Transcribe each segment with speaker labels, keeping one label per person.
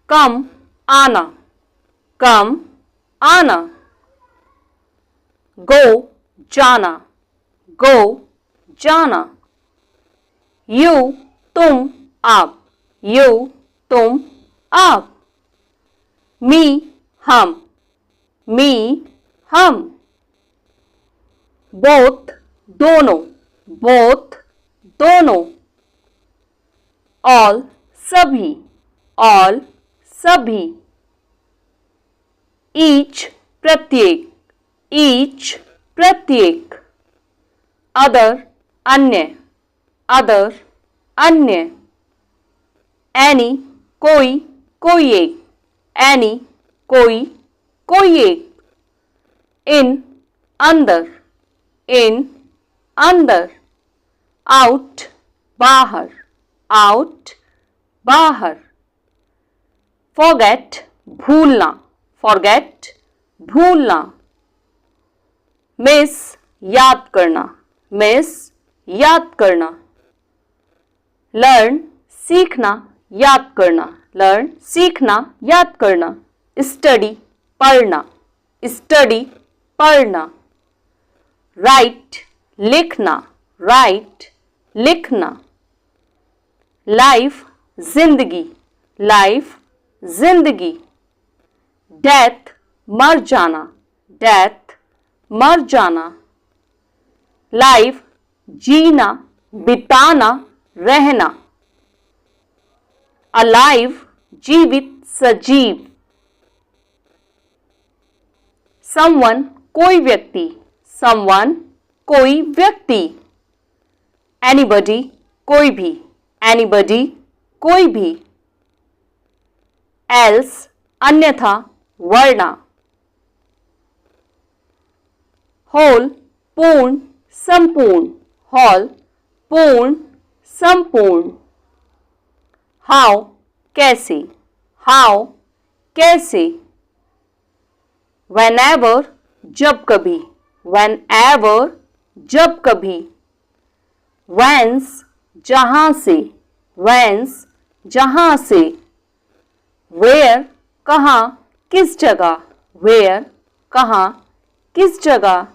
Speaker 1: कम आना, कम आना। गो जाना, गो जाना। यू तुम आप, यू तुम आप। मी हम, मी हम। बोथ दोनों, बोथ दोनों। ऑल सभी, ऑल सभी। ईच प्रत्येक, ईच प्रत्येक। अदर अन्य, अदर अन्य। एनी कोई, कोई एक, एनी कोई, कोई एक। इन अंदर, इन अंदर। आउट बाहर, आउट बाहर। फॉरगेट भूलना, फॉरगेट भूलना। मिस याद करना, मिस याद करना। लर्न सीखना, याद करना, लर्न सीखना, याद करना। स्टडी पढ़ना, स्टडी पढ़ना। राइट लिखना, राइट लिखना। लाइफ जिंदगी, लाइफ जिंदगी। डेथ मर जाना, डेथ मर जाना। लाइफ जीना, बिताना, रहना। अलाइव जीवित, सजीव। समवन कोई व्यक्ति, समवन कोई व्यक्ति। एनीबडी कोई भी, एनीबडी कोई भी। एल्स अन्यथा, वरना। होल पूर्ण, संपूर्ण, होल पूर्ण, संपूर्ण। हाउ कैसे, हाउ कैसे। whenever जब कभी, whenever जब कभी। whence जहां से, whence जहां से। where कहाँ, किस जगह, where कहाँ, किस जगह।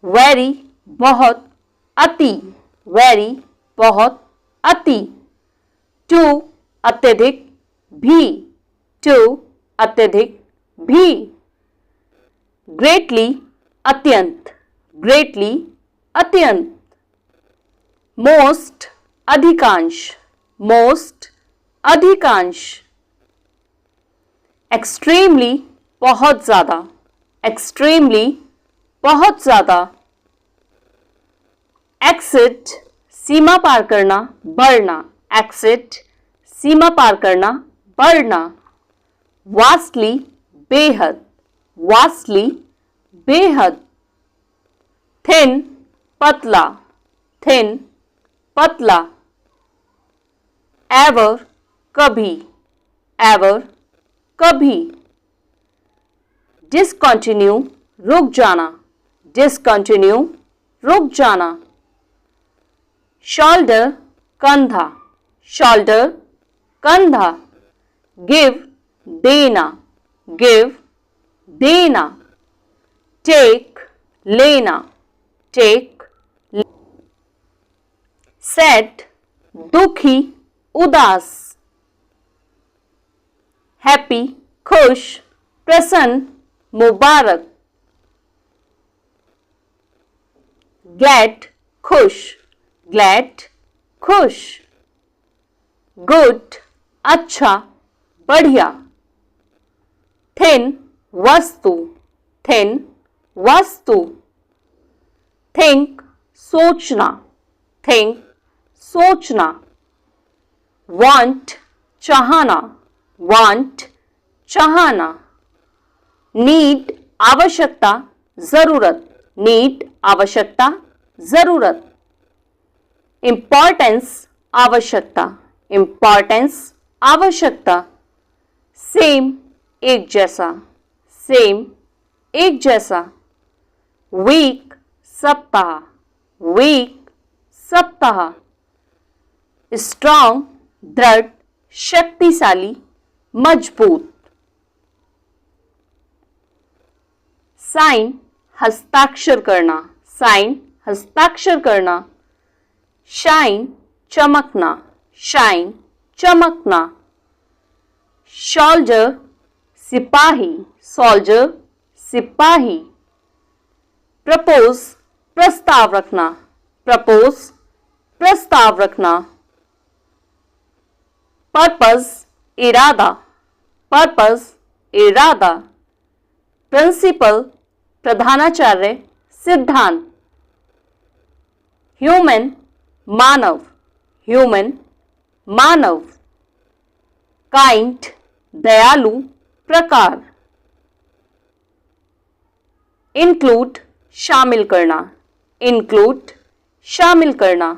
Speaker 1: very बहुत, अति, very बहुत, अति। टू अत्यधिक, भी, टू अत्यधिक, भी। ग्रेटली अत्यंत, ग्रेटली अत्यंत। मोस्ट अधिकांश, मोस्ट अधिकांश। एक्सट्रीमली बहुत ज्यादा, एक्सट्रीमली बहुत ज्यादा। एक्सिट सीमा पार करना, बढ़ना, एक्सिट सीमा पार करना, बढ़ना। वास्टली बेहद, वास्टली बेहद। थिन पतला, थिन पतला। एवर कभी, एवर कभी। डिसकंटिन्यू रुक जाना, डिसकंटिन्यू रुक जाना। शोल्डर कंधा, शोल्डर कंधा। गिव देना, गिव देना। टेक लेना, टेक। सैड दुखी, उदास। हैप्पी खुश, प्रसन्न, मुबारक। ग्लैड खुश, ग्लैड खुश। गुड अच्छा, बढ़िया। थिन वस्तु, थिन वस्तु। थिंक सोचना, थिंक सोचना। वांट चाहना, वांट चाहना। नीड आवश्यकता, जरूरत, नीड आवश्यकता, जरूरत। इंपॉर्टेंस आवश्यकता, इंपॉर्टेंस आवश्यकता। सेम एक जैसा, सेम एक जैसा। वीक सप्ताह, वीक सप्ताह। स्ट्रॉन्ग दृढ़, शक्तिशाली, मजबूत। साइन हस्ताक्षर करना, साइन हस्ताक्षर करना। शाइन चमकना, शाइन चमकना। सोल्जर सिपाही, सोल्जर सिपाही। प्रपोज प्रस्ताव रखना, प्रपोज प्रस्ताव रखना। पर्पस इरादा, पर्पस इरादा। प्रिंसिपल प्रधानाचार्य, सिद्धांत। ह्यूमन मानव, ह्यूमन मानव। काइंड दयालु, प्रकार। इंक्लूड शामिल करना, इंक्लूड शामिल करना।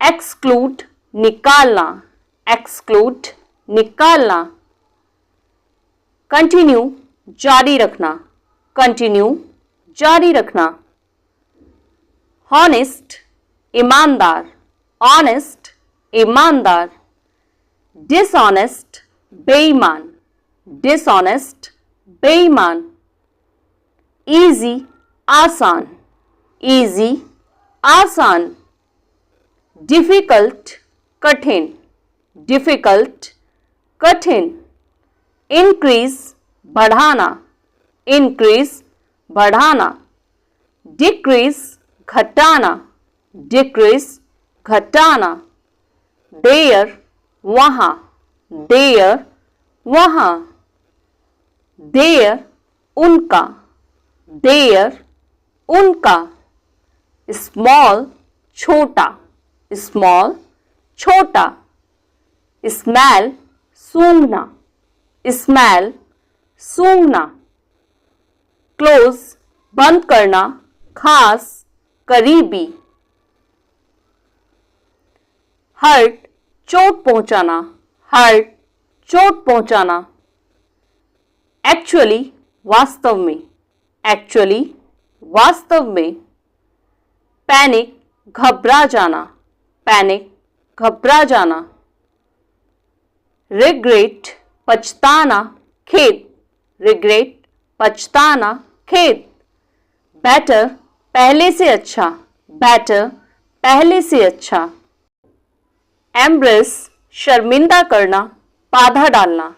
Speaker 1: एक्सक्लूड निकालना, एक्सक्लूड निकालना। कंटिन्यू जारी रखना, कंटिन्यू जारी रखना। हॉनेस्ट ईमानदार, ऑनेस्ट ईमानदार। डिसऑनेस्ट बेईमान, डिसऑनेस्ट बेईमान। इजी आसान, इजी आसान। डिफिकल्ट कठिन, डिफिकल्ट कठिन। इंक्रीज बढ़ाना, इंक्रीज बढ़ाना। डिक्रीज घटाना, डिक्रीज घटाना। देयर वहां, देयर वहां। देयर उनका, देयर उनका। स्मॉल छोटा, स्मॉल छोटा। स्मेल सूंघना, स्मेल सूंघना। क्लोज बंद करना, खास करीबी। हर्ट चोट पहुंचाना, हर्ट चोट पहुंचाना। एक्चुअली वास्तव में, एक्चुअली वास्तव में। पैनिक घबरा जाना, पैनिक घबरा जाना। रिग्रेट पछताना, खेद, रिग्रेट पछताना, खेद। बेटर पहले से अच्छा, बेटर पहले से अच्छा। एम्ब्रेस शर्मिंदा करना, बाधा डालना।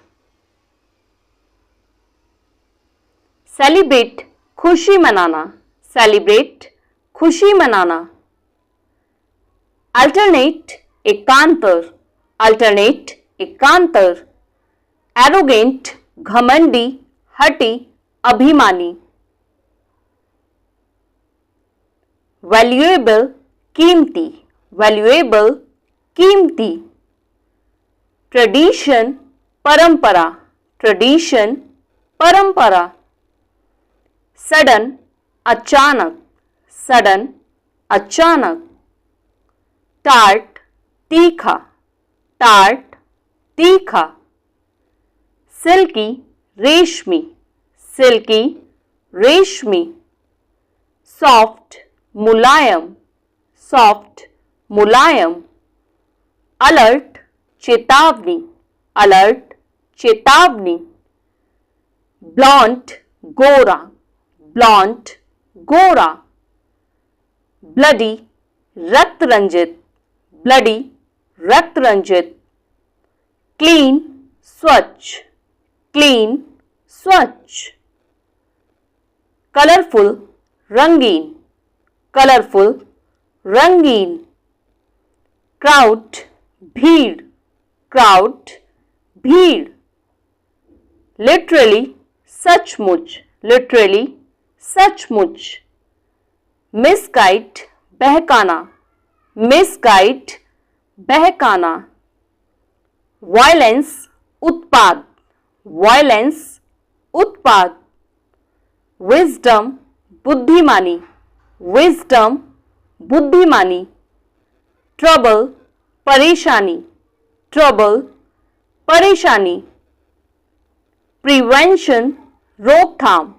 Speaker 1: सेलिब्रेट खुशी मनाना, सेलिब्रेट खुशी मनाना। अल्टरनेट एकांतर, अल्टरनेट एकांतर। एरोगेंट घमंडी, हठी, अभिमानी। वैल्यूएबल कीमती, वैल्यूएबल कीमती। ट्रेडिशन परंपरा, ट्रेडिशन परंपरा। सडन अचानक, सडन अचानक। टार्ट तीखा, टार्ट तीखा। सिल्की रेशमी, सिल्की रेशमी। सॉफ्ट मुलायम, सॉफ्ट मुलायम। अलर्ट चेतावनी, अलर्ट चेतावनी। ब्लॉन्ट गोरा, ब्लॉन्ट गोरा। ब्लडी रक्त रंजित, ब्लडी रक्त रंजित। क्लीन स्वच्छ, क्लीन स्वच्छ। कलरफुल रंगीन, कलरफुल रंगीन। क्राउड भीड़, क्राउड भीड़। लिटरली सचमुच, लिटरली सचमुच। मिसगाइड बहकाना, मिसगाइड बहकाना। वायलेंस उत्पाद, वायलेंस उत्पाद। विजडम बुद्धिमानी, विजडम बुद्धिमानी। ट्रबल परेशानी, ट्रबल परेशानी। प्रिवेंशन रोकथाम,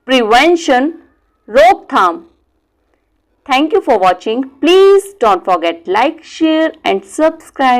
Speaker 1: प्रिवेंशन रोकथाम। Thank you for watching. Please don't forget like, share and subscribe.